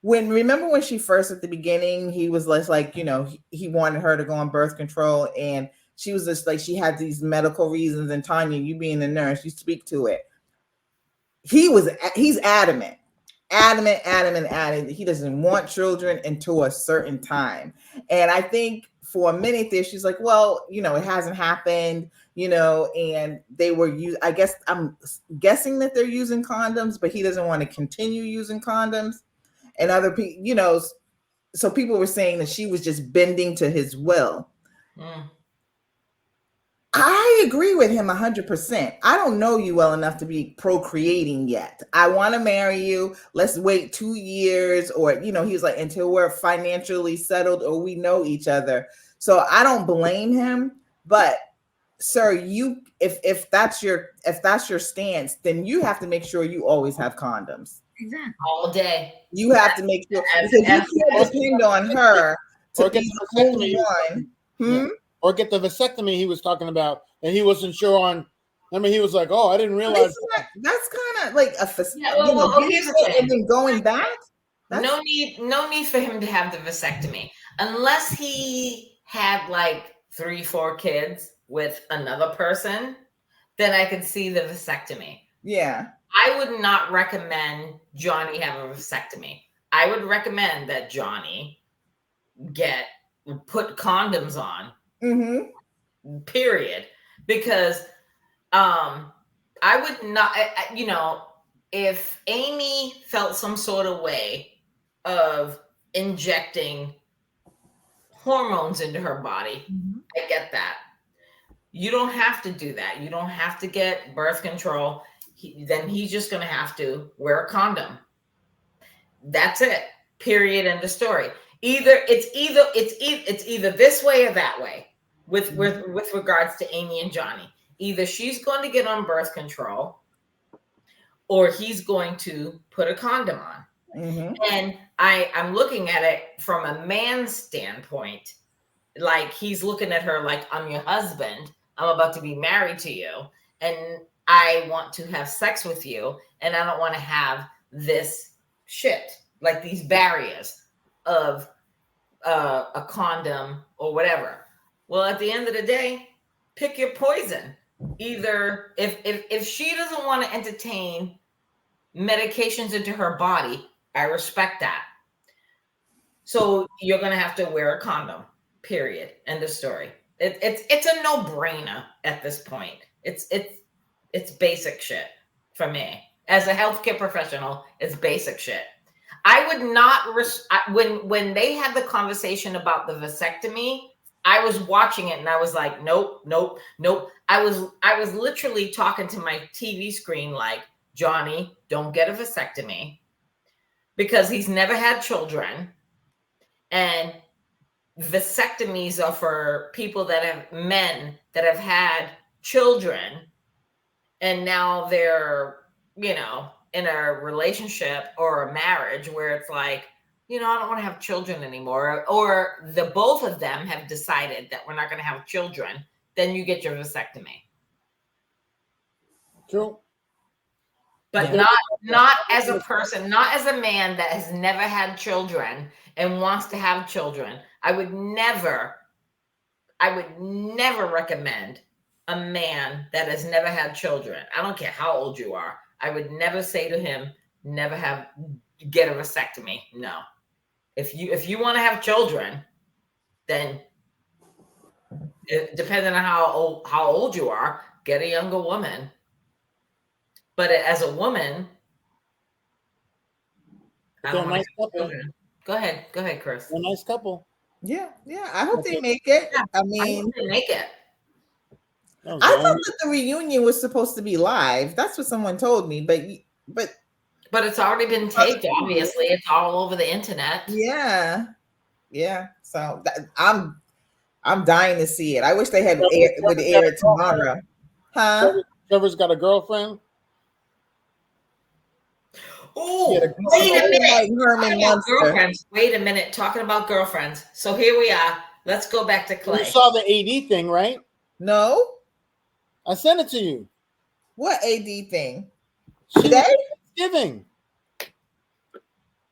remember when she first at the beginning, he was less like, he wanted her to go on birth control, and she was just like, she had these medical reasons, and Tanya, you being a nurse, you speak to it. He's adamant. He doesn't want children until a certain time. And I think for a minute there, she's like, well, you know, it hasn't happened, you know, and they were I guess I'm guessing that they're using condoms, but he doesn't want to continue using condoms. And other people, you know, so people were saying that she was just bending to his will. I agree with him 100%. I don't know you well enough to be procreating yet. I want to marry you. Let's wait 2 years, or, you know, he was like, until we're financially settled or we know each other. So I don't blame him, but sir, if that's your stance, then you have to make sure you always have condoms. Exactly. All day. You have to make sure, because you can't depend on her to be the only one. Yeah. Or get the vasectomy he was talking about, and he wasn't sure on. I mean, he was like, "Oh, I didn't realize." That's kind of like a here's the thing. And then going back. No need for him to have the vasectomy unless he had like 3-4 kids with another person. Then I could see the vasectomy. Yeah, I would not recommend Johnny have a vasectomy. I would recommend that Johnny put condoms on. Period. Because I would not, you know, if Amy felt some sort of way of injecting hormones into her body, I get that. You don't have to do that. You don't have to get birth control. Then he's just going to have to wear a condom. That's it. Period. End of story. It's either this way or that way with regards to Amy and Johnny. Either she's going to get on birth control or he's going to put a condom on. And I'm looking at it from a man's standpoint. Like, he's looking at her like, I'm your husband. I'm about to be married to you. And I want to have sex with you. And I don't want to have this shit, like these barriers of a condom or whatever. Well, at the end of the day, pick your poison. Either if she doesn't want to entertain medications into her body, I respect that. So you're going to have to wear a condom, period. End of story. It's a no-brainer at this point. It's basic shit for me. As a healthcare professional, it's basic shit. I would not when they had the conversation about the vasectomy, I was watching it and I was like, nope. I was literally talking to my TV screen like, Johnny, don't get a vasectomy because he's never had children. And vasectomies are for men that have had children and now they're, you know, in a relationship or a marriage where it's like, you know, I don't want to have children anymore, or the both of them have decided that we're not going to have children, then you get your vasectomy. True. But not as a person, not as a man that has never had children and wants to have children. I would never recommend a man that has never had children. I don't care how old you are. I would never say to him, get a vasectomy. No. If you want to have children, then depending on how old you are, get a younger woman. But as a woman, I don't want to have children. Go ahead, Chris. A nice couple. Yeah. I hope they make it. I mean, I hope they make it. I thought that the reunion was supposed to be live. That's what someone told me, but it's already been taped. Obviously, it's all over the internet. Yeah. So I'm dying to see it. I wish they would air it tomorrow. Huh? Trevor's got a girlfriend. Oh, wait a minute. Talking about girlfriends. So here we are. Let's go back to Clay. You saw the AD thing, right? No. I sent it to you. What AD thing? Today? Thanksgiving.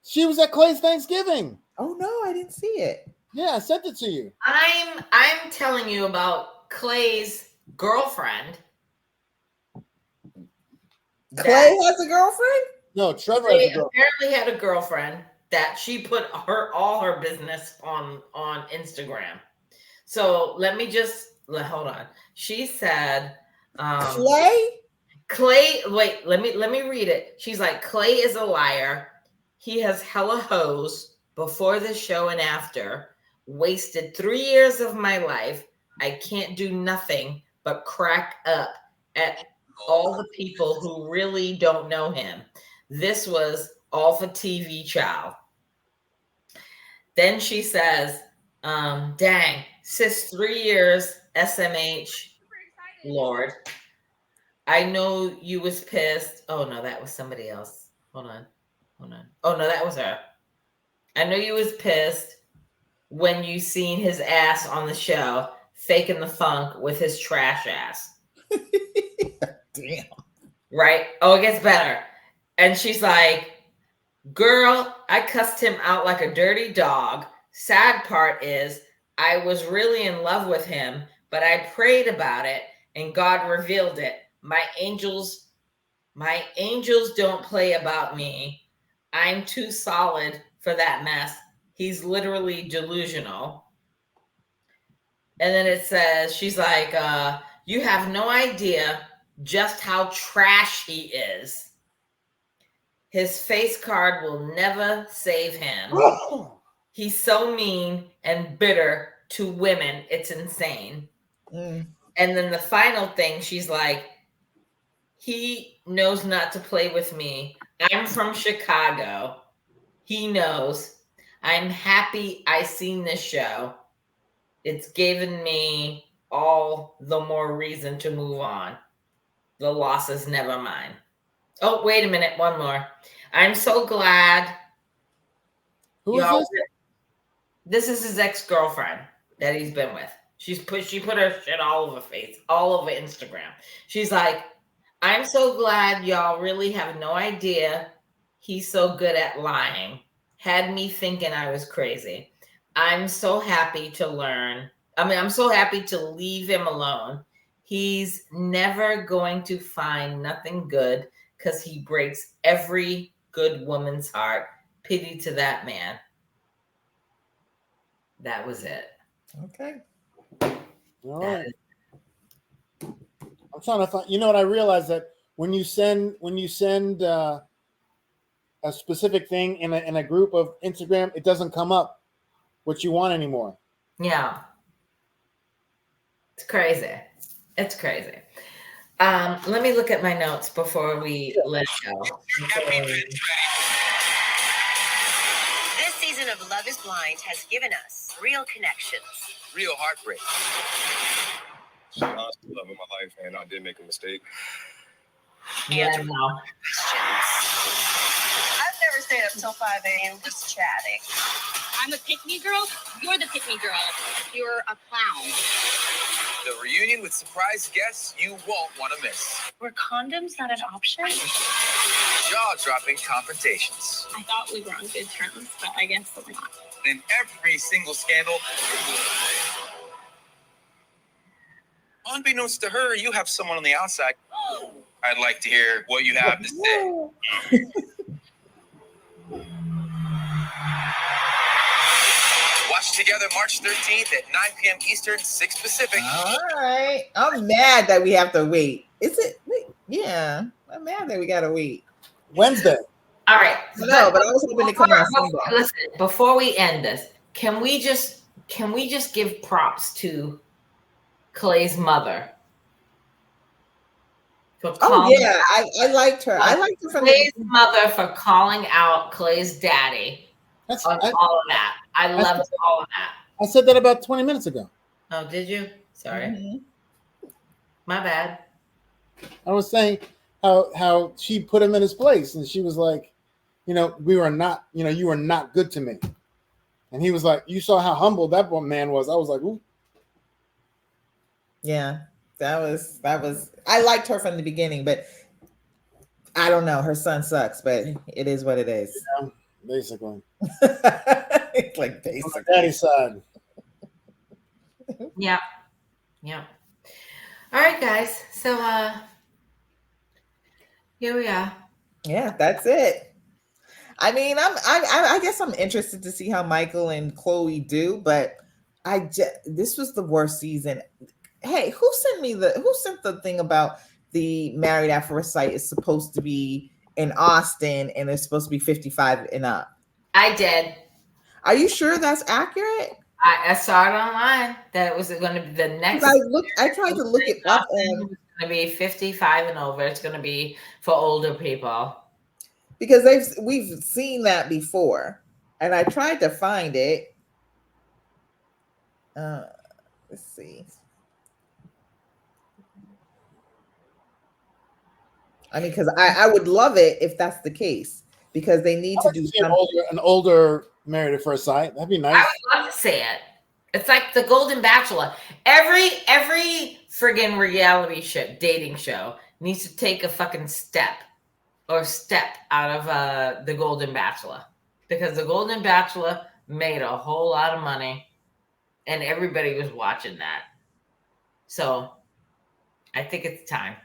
She was at Clay's Thanksgiving. Oh no, I didn't see it. Yeah, I sent it to you. I'm telling you about Clay's girlfriend. Clay has a girlfriend? No, Trevor Clay has a girlfriend. apparently had a girlfriend that she put all her business on Instagram. So let me just hold on. She said, Clay. Wait, let me read it. She's like, Clay is a liar. He has hella hoes before the show and after. Wasted 3 years of my life. I can't do nothing but crack up at all the people who really don't know him. This was all for TV, child. Then she says, dang, sis, 3 years, SMH, Lord. I know you was pissed. Oh, no, that was somebody else. Hold on. Oh, no, that was her. I know you was pissed when you seen his ass on the show, faking the funk with his trash ass. Damn. Right? Oh, it gets better. And she's like, girl, I cussed him out like a dirty dog. Sad part is I was really in love with him, but I prayed about it and God revealed it. My angels don't play about me. I'm too solid for that mess. He's literally delusional. And then it says, she's like, you have no idea just how trash he is. His face card will never save him. He's so mean and bitter to women. It's insane. And then the final thing, she's like, he knows not to play with me. I'm from Chicago. He knows. I'm happy I seen this show. It's given me all the more reason to move on. The loss is never mine. Oh, wait a minute. One more. I'm so glad. Who is this? This is his ex-girlfriend that he's been with. She put her shit all over Instagram. She's like, I'm so glad y'all really have no idea he's so good at lying. Had me thinking I was crazy. I'm so happy to learn. I'm so happy to leave him alone. He's never going to find nothing good because he breaks every good woman's heart. Pity to that man. That was it. Okay. All right. I'm trying to find. You know what? I realized that when you send a specific thing in a group of Instagram, it doesn't come up what you want anymore. Yeah. It's crazy. It's crazy. Let me look at my notes before we let go. This season of Love is Blind has given us real connections, real heartbreak. I still love in my life, and I did make a mistake. Yeah, and no. I've never stayed up till 5 a.m. just chatting. I'm a pick-me girl. You're the pick-me girl. You're a clown. The reunion with surprise guests you won't want to miss. Were condoms not an option? Jaw-dropping confrontations. I thought we were on good terms, but I guess we're not. In every single scandal, unbeknownst to her, you have someone on the outside. I'd like to hear what you have to say. Watch together March 13th at 9 p.m. Eastern, 6 Pacific. All right. I'm mad that we have to wait. Is it? Yeah. I'm mad that we got to wait. Wednesday. All right. No, but I was hoping to come on Sunday. Listen, before we end this, can we just give props to Clay's mother? Oh yeah, I liked her. I liked her from Clay's mother for calling out Clay's daddy on all of that. I loved all of that. I said that about 20 minutes ago. Oh, did you? Sorry. My bad. I was saying how she put him in his place, and she was like, we were not, you were not good to me. And he was like, you saw how humble that man was. I was like, ooh. Yeah, that was. I liked her from the beginning, but I don't know. Her son sucks, but it is what it is. Yeah, basically. It's like basically. On the daddy side. Yeah. Yeah. All right, guys. So here we are. Yeah, that's it. I mean, I guess I'm interested to see how Michael and Chloe do, but this was the worst season. Hey, who sent the thing about the Married at First Sight is supposed to be in Austin and it's supposed to be 55 and up? I did. Are you sure that's accurate? I saw it online that it was going to be the next. I tried to look it up. It's going to be 55 and over. It's going to be for older people. Because we've seen that before, and I tried to find it. Let's see. I mean, because I would love it if that's the case, because they need to do an older Married at First Sight. That'd be nice. I would love to see it. It's like the Golden Bachelor. Every friggin' reality show, dating show, needs to take a fucking step out of the Golden Bachelor, because the Golden Bachelor made a whole lot of money, and everybody was watching that. So, I think it's time.